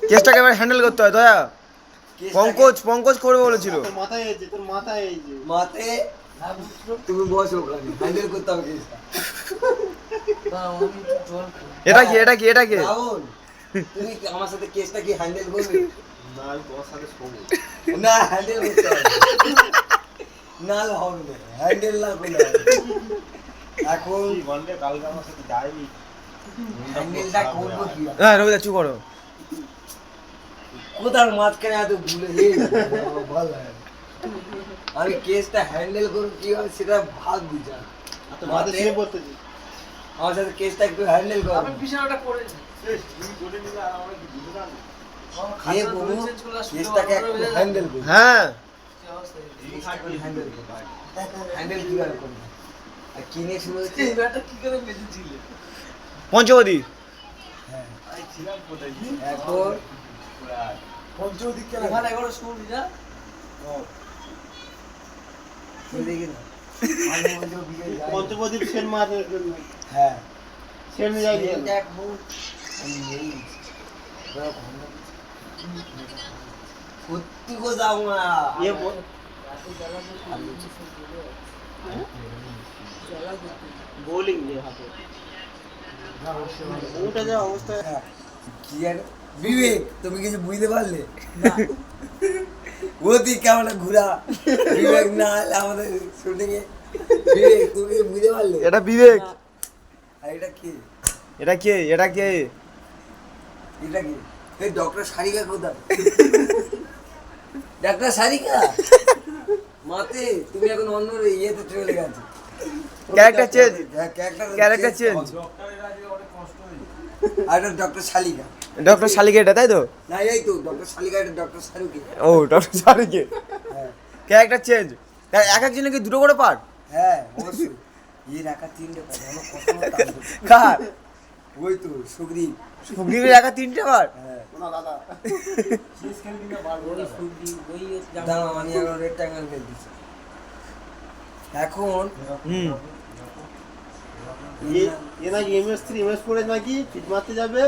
কেসটাকে এবার হ্যান্ডেল করতে হয় দয়া। পঙ্কজ করবে বলেছিল। তোর মাথায় এসেছে, তোর মাথায় এসেছে। মাতে তুমি বসো ওখানে, হ্যান্ডেল করতে হবে কেসটা। এটা কি রাহুল, তুমি কি আমার সাথে কেসটা কি হ্যান্ডেল করবে? না, আমি তোমার সাথে শোবো। না, হ্যান্ডেল করতে হবে। না হবে না, হ্যান্ডেল না করলে হবে। এখন কি বললে কালকে আমার সাথে যাইবি? হ্যান্ডেলটা করবো কি? হ্যাঁ রবিদা চুপ করো। কোথার মাঝখানে এত ভুলে ভালো লাগে। আমি কেসটা হ্যান্ডেল করবো কি হয় সেটা ভাগ বিচার। আর তো মাথায় শুয়ে পড়তেছি। আমার সাথে কেসটা একটু হ্যান্ডেল করো। বিছানাটা করে তুমি করে নিলে আর আমরা কি বুঝতে পারবো? হে প্রভু, কেসটাকে একটু হ্যান্ডেল করো। হ্যাঁ হ্যান্ডেল করো। হ্যান্ডেল কি করে করবো? আর কিনে শুরু হচ্ছে কি করে বেঁচেছিলে? পঞ্চবতী। হ্যাঁ, আমি ছিলাম কোথায়? এখন ওখানে একবার শুনলি না? তুই দেখি না আমি বলছি ও বিয়ে যায়। পঞ্চপ্রদীপ সেন মারে। হ্যাঁ, সেন যাই দিয়ে। দেখবো আমি নেই। সত্যি গো যাও না। এ বল বোলিং যে হাতে। ওটা যা অবস্থা। হ্যাঁ, কি আর বিবেক, তুমি কিছু বুঝতে পারলে? ওদি কেমন ঘুরা বিবেক না হলে আমাদের শুটিং এ। বিবেক, তুমি কিছু বুঝতে পারলে? এটা বিবেক। আর এটা কি? এটা কে? এটা কি? এই ডক্টর সারিকা কোথায়? ডাক্তার সারিকা মাতে, তুমি এখন অন্য ইয়েতে চলে গেছো। Character change. হ্যাঁ, ক্যারেক্টার চেঞ্জ। আর ডক্টর শালিকা। ডক্টর শালিকে এটা তাই তো? না, এই তো ডক্টর শালিকা, এটা ডক্টর শারুকি। ও ডক্টর শালিকে। হ্যাঁ ক্যারেক্টার চেঞ্জ। এক একজনের কি দুটো করে পার্ট? হ্যাঁ, অবশ্যই। এর একা 3টে পারে, আমার কত টান ধরছে। কার? ওই তো সুগ্রীব। সুগ্রীবের একা 3টে পার্ট? হ্যাঁ, না দাদা। শেষ খেল দিনে পারবো না। দাঁড়াও, আমি এখন রেড ট্যাঙ্গেল খেল দিচ্ছি। এখন হুম এ নাকি MS3 MS4 নাকি ফিট মারতে যাবে।